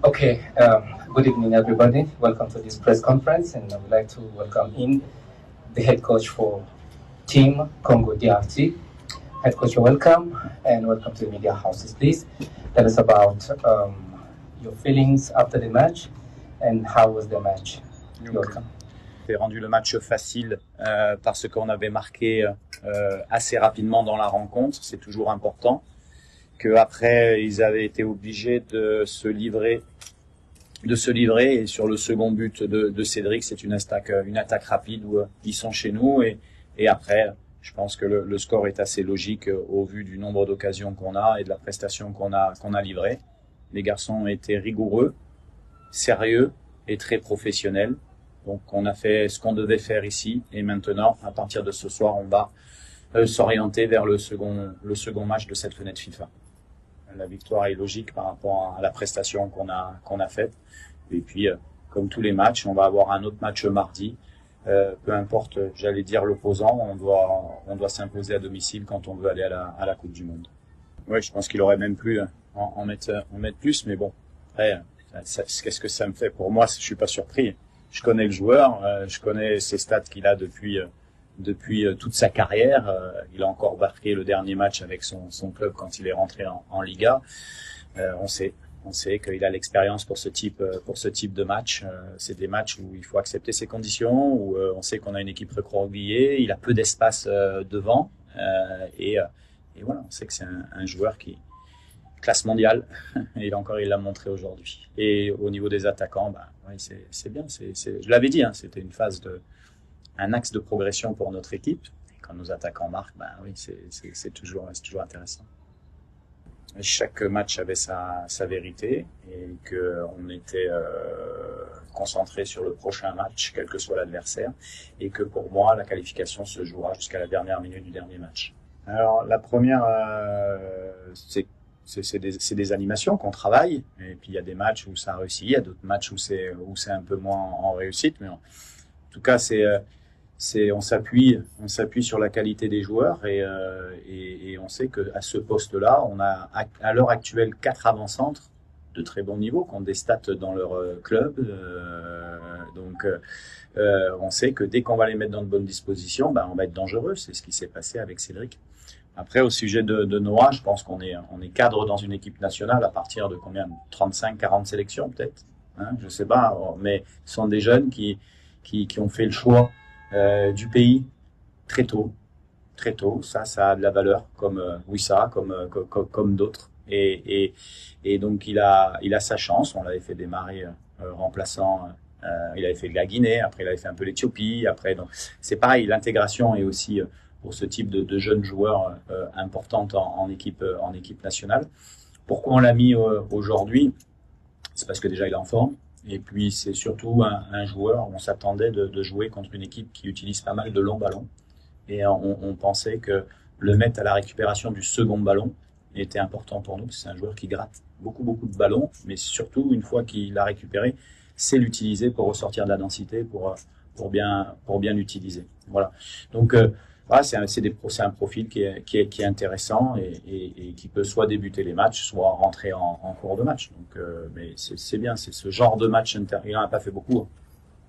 Okay, good evening, everybody. Welcome to this press conference, and I would like to welcome in the head coach for Team Congo DRC. Head coach, you're welcome, and welcome to the media houses. Please tell us about your feelings after the match, and how was the match? You're welcome. J'ai rendu le match facile parce qu'on avait marqué assez rapidement dans la rencontre, c'est toujours important. Qu'après ils avaient été obligés de se livrer et sur le second but de Cédric, c'est une attaque rapide où ils sont chez nous et après je pense que le score est assez logique au vu du nombre d'occasions qu'on a et de la prestation qu'on a livrée. Les garçons ont été rigoureux, sérieux et très professionnels. Donc on a fait ce qu'on devait faire ici et maintenant à partir de ce soir on va s'orienter vers le second match de cette fenêtre FIFA. La victoire est logique par rapport à la prestation qu'on a faite. Et puis, comme tous les matchs, on va avoir un autre match mardi. Peu importe, j'allais dire l'opposant, on doit s'imposer à domicile quand on veut aller à la Coupe du Monde. Oui, je pense qu'il aurait même pu en mettre plus, mais bon, après, qu'est-ce que ça me fait? Pour moi, je suis pas surpris. Je connais le joueur, je connais ses stats qu'il a depuis toute sa carrière. Il a encore marqué le dernier match avec son club quand il est rentré en Liga. On sait qu'il a l'expérience pour ce type de match. C'est des matchs où il faut accepter ses conditions, où on sait qu'on a une équipe recroquevillée, il a peu d'espace devant, et voilà, on sait que c'est un joueur qui classe mondiale. Et il l'a montré aujourd'hui. Et au niveau des attaquants, oui, c'est bien. Je l'avais dit, c'était un axe de progression pour notre équipe. Et quand nos attaquants marquent, oui, c'est toujours intéressant. Chaque match avait sa vérité et qu'on était concentré sur le prochain match, quel que soit l'adversaire, et que pour moi, la qualification se jouera jusqu'à la dernière minute du dernier match. Alors, la première, c'est des animations qu'on travaille, et puis il y a des matchs où ça a réussi, il y a d'autres matchs où c'est un peu moins en réussite, mais en tout cas, on s'appuie sur la qualité des joueurs et on sait que à ce poste-là, on a à l'heure actuelle 4 avant-centres de très bon niveau qui ont des stats dans leur club. Donc on sait que dès qu'on va les mettre dans de bonnes dispositions, on va être dangereux. C'est ce qui s'est passé avec Cédric. Après, au sujet de Noah, je pense qu'on est cadre dans une équipe nationale à partir de combien? 35, 40 sélections peut-être, je sais pas, mais ce sont des jeunes qui ont fait le choix du pays très tôt. Ça a de la valeur, comme Wissa, comme d'autres. Et donc il a sa chance. On l'avait fait démarrer remplaçant. Il avait fait de la Guinée, après il avait fait un peu l'Éthiopie. Après, donc c'est pareil. L'intégration est aussi pour ce type de jeunes joueurs importante en équipe nationale. Pourquoi on l'a mis aujourd'hui? C'est parce que déjà il est en forme. Et puis c'est surtout un joueur, on s'attendait de jouer contre une équipe qui utilise pas mal de longs ballons. Et on pensait que le mettre à la récupération du second ballon était important pour nous, parce que c'est un joueur qui gratte beaucoup de ballons, mais surtout une fois qu'il l'a récupéré, c'est l'utiliser pour ressortir de la densité, pour bien l'utiliser. Voilà. Donc voilà, c'est un profil qui est intéressant et qui peut soit débuter les matchs, soit rentrer en cours de match. Donc, mais c'est bien, c'est ce genre de match. Il en a pas fait beaucoup.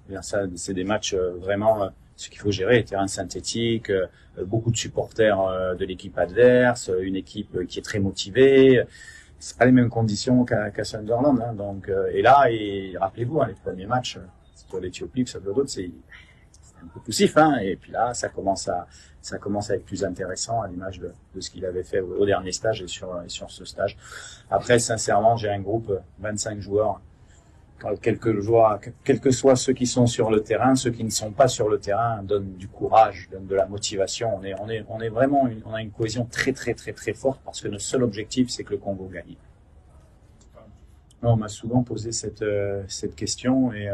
Bien, ça, c'est des matchs vraiment ce qu'il faut gérer. Terrain synthétique, beaucoup de supporters de l'équipe adverse, une équipe qui est très motivée. C'est pas les mêmes conditions qu'à Sunderland. Donc, et là, rappelez-vous, les premiers matchs, soit l'Éthiopie, soit d'autres, c'est un peu poussif, et puis là ça commence à être plus intéressant à l'image de ce qu'il avait fait au dernier stage et sur ce stage. Après, sincèrement, j'ai un groupe 25 joueurs, quel que soient ceux qui sont sur le terrain, ceux qui ne sont pas sur le terrain donnent du courage, donnent de la motivation. On est vraiment on a une cohésion très forte parce que notre seul objectif c'est que le Congo gagne. On m'a souvent posé cette question et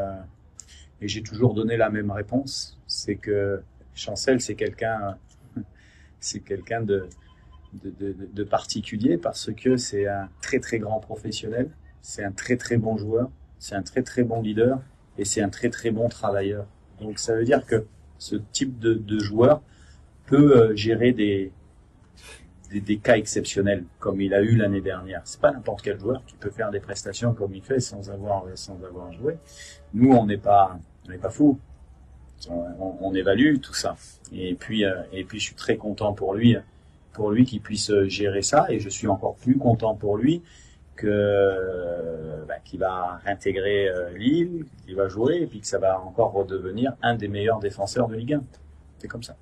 j'ai toujours donné la même réponse, c'est que Chancel, c'est quelqu'un de particulier parce que c'est un très grand professionnel, c'est un très bon joueur, c'est un très bon leader et c'est un très bon travailleur. Donc ça veut dire que ce type de joueur peut gérer des des cas exceptionnels comme il a eu l'année dernière. C'est pas n'importe quel joueur qui peut faire des prestations comme il fait sans avoir joué. Nous, on n'est pas fous. On évalue tout ça. Et puis je suis très content pour lui qu'il puisse gérer ça, et je suis encore plus content pour lui qu'il va réintégrer Lille, qu'il va jouer, et puis que ça va encore redevenir un des meilleurs défenseurs de Ligue 1. C'est comme ça.